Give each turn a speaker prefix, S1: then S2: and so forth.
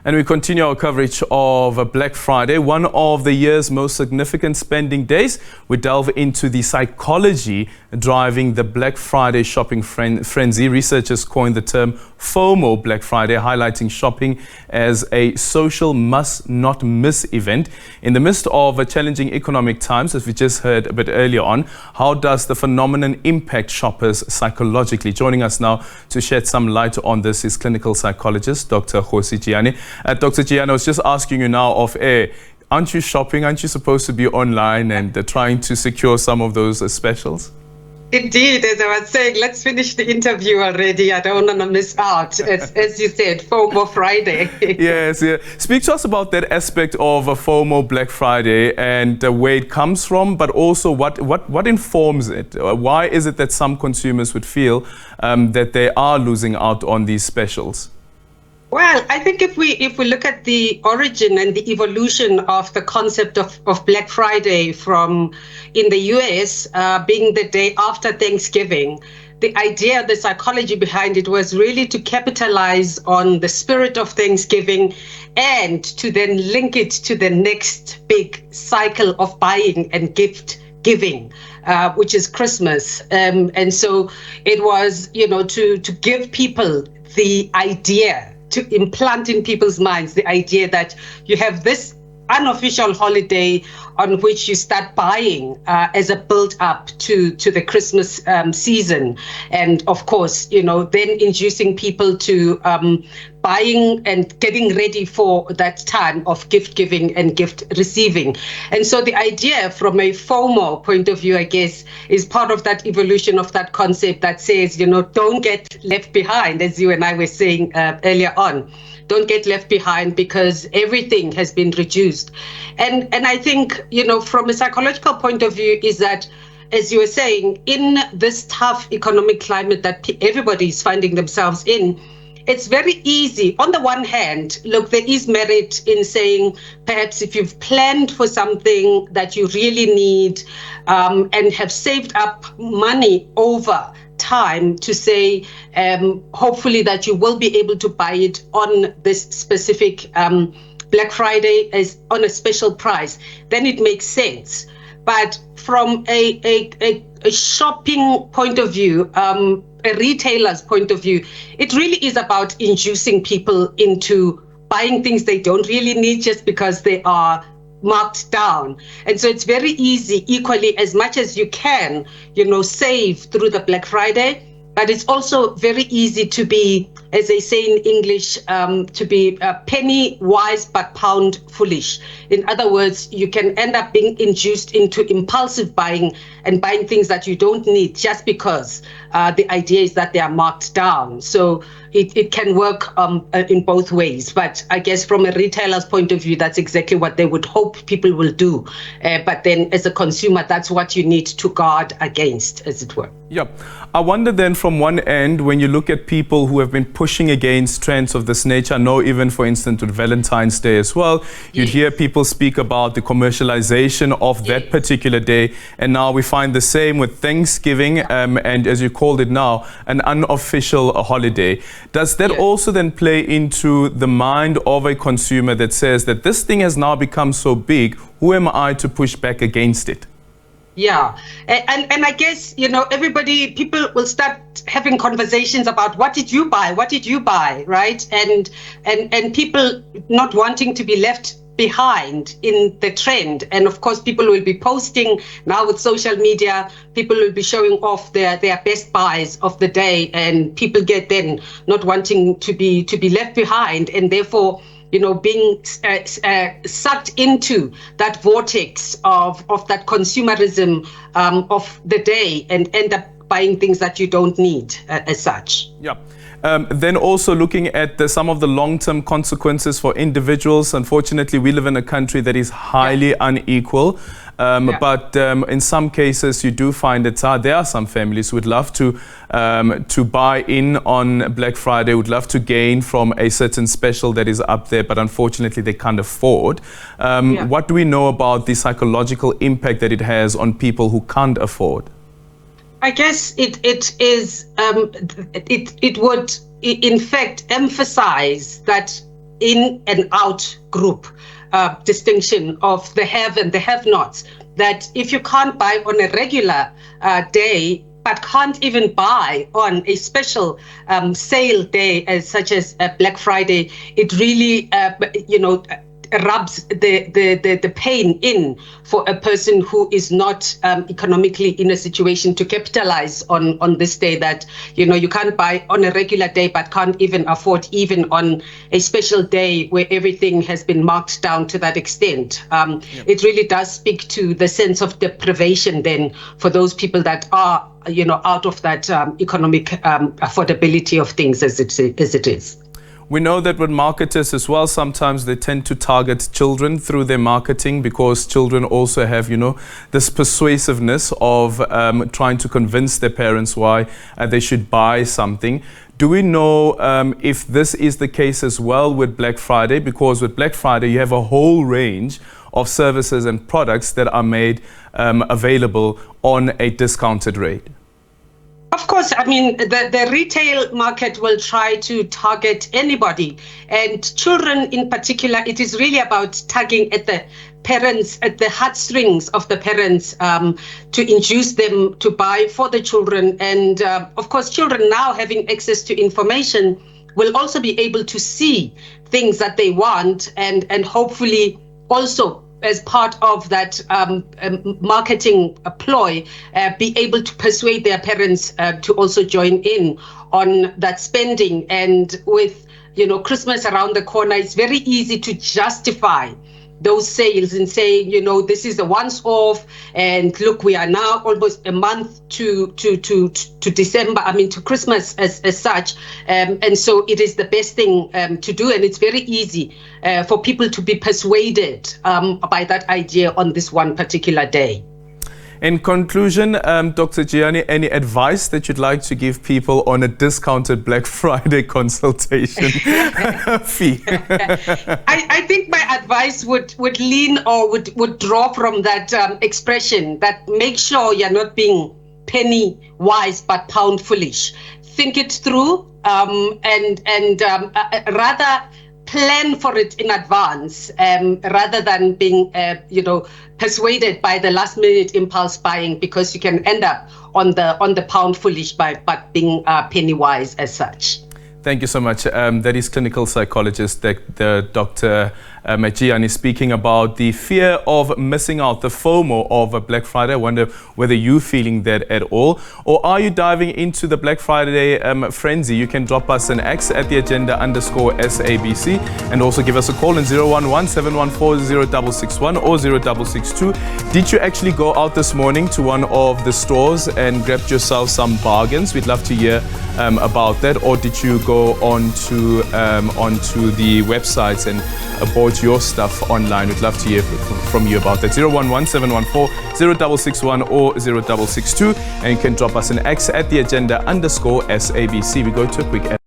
S1: And we continue our coverage of Black Friday, one of the year's most significant spending days. We delve into the psychology driving the Black Friday shopping frenzy. Researchers coined the term FOMO Black Friday, highlighting shopping as a social must-not-miss event. In the midst of challenging economic times, as we just heard a bit earlier on, how does the phenomenon impact shoppers psychologically? Joining us now to shed some light on this is clinical psychologist Dr Khosi Jiyane. Dr. Jiyane, I was just asking you now off air, aren't you shopping? Aren't you supposed to be online and trying to secure some of those specials?
S2: Indeed, as I was saying, let's finish the interview already. I don't want to miss out. As you said, FOMO Friday.
S1: Yes, yeah. Speak to us about that aspect of FOMO Black Friday and where it comes from, but also what informs it. Why is it that some consumers would feel that they are losing out on these specials?
S2: Well, I think if we look at the origin and the evolution of the concept of Black Friday from in the US being the day after Thanksgiving, the idea, the psychology behind it was really to capitalize on the spirit of Thanksgiving and to then link it to the next big cycle of buying and gift giving, which is Christmas. And so it was, to give people the idea, to implant in people's minds the idea that you have this unofficial holiday on which you start buying as a build-up to the Christmas season. And of course, then inducing people to buying and getting ready for that time of gift giving and gift receiving. And so the idea from a FOMO point of view, I guess, is part of that evolution of that concept that says, don't get left behind, as you and I were saying earlier on. Don't get left behind because everything has been reduced. And I think, from a psychological point of view is that, as you were saying, in this tough economic climate that everybody is finding themselves in, it's very easy. On the one hand, look, there is merit in saying perhaps if you've planned for something that you really need and have saved up money over time to say, hopefully that you will be able to buy it on this specific Black Friday as on a special price, then it makes sense. But from a shopping point of view, a retailer's point of view, it really is about inducing people into buying things they don't really need just because they are marked down. And so it's very easy, equally, as much as you can, save through the Black Friday. But it's also very easy to be, as they say in English, to be penny wise but pound foolish. In other words, you can end up being induced into impulsive buying and buying things that you don't need just because the idea is that they are marked down. So it can work in both ways. But I guess from a retailer's point of view, that's exactly what they would hope people will do. But then as a consumer, that's what you need to guard against, as it were.
S1: Yeah. I wonder then from one end, when you look at people who have been pushing against trends of this nature, I know even for instance with Valentine's Day as well, you'd hear people speak about the commercialization of that particular day. And now we find the same with Thanksgiving and, as you called it now, an unofficial holiday. Does that also then play into the mind of a consumer that says that this thing has now become so big, who am I to push back against it?
S2: Yeah. And I guess, people will start having conversations about what did you buy? What did you buy? Right. And people not wanting to be left behind in the trend. And of course, people will be posting now with social media, people will be showing off their best buys of the day, and people get then not wanting to be left behind, and therefore being sucked into that vortex of that consumerism of the day and end up buying things that you don't need as such.
S1: Yeah. Then also looking at some of the long-term consequences for individuals. Unfortunately, we live in a country that is highly unequal. But in some cases, you do find that there are some families who would love to buy in on Black Friday, would love to gain from a certain special that is up there, but unfortunately they can't afford. What do we know about the psychological impact that it has on people who can't afford?
S2: I guess it would in fact emphasize that in and out group distinction of the have and the have-nots, that if you can't buy on a regular day, but can't even buy on a special sale day, such as Black Friday, it really, rubs the pain in for a person who is not economically in a situation to capitalize on this day, that, you can't buy on a regular day, but can't even afford even on a special day where everything has been marked down to that extent. It really does speak to the sense of deprivation then for those people that are, out of that economic affordability of things as it is.
S1: We know that with marketers as well, sometimes they tend to target children through their marketing, because children also have, this persuasiveness of trying to convince their parents why they should buy something. Do we know if this is the case as well with Black Friday? Because with Black Friday, you have a whole range of services and products that are made available on a discounted rate.
S2: Of course, I mean, the retail market will try to target anybody, and children in particular. It is really about tugging at the parents, at the heartstrings of the parents, to induce them to buy for the children. And of course, children now having access to information will also be able to see things that they want, and hopefully also, as part of that marketing ploy, be able to persuade their parents to also join in on that spending. And with, Christmas around the corner, it's very easy to justify those sales and say, this is a once-off, and look, we are now almost a month to December, to Christmas as such, and so it is the best thing to do, and it's very easy for people to be persuaded by that idea on this one particular day.
S1: In conclusion, Dr. Jiyane, any advice that you'd like to give people on a discounted Black Friday consultation fee?
S2: I think my advice would lean or would draw from that expression, that make sure you're not being penny wise but pound foolish. Think it through, and rather plan for it in advance, rather than being, persuaded by the last minute impulse buying, because you can end up on the pound foolish but being penny wise as such.
S1: Thank you so much. That is clinical psychologist Dr. Jiyane speaking about the fear of missing out, the FOMO of Black Friday. I wonder whether you're feeling that at all, or are you diving into the Black Friday frenzy? You can drop us an X at the agenda _SABC, and also give us a call on 011-714-0661 or 0662. Did you actually go out this morning to one of the stores and grabbed yourself some bargains? We'd love to hear about that. Or did you go onto the websites and bought your stuff online? We'd love to hear from you about that. 011-714-0661 or 0662, and you can drop us an X at the agenda _SABC. We go to a quick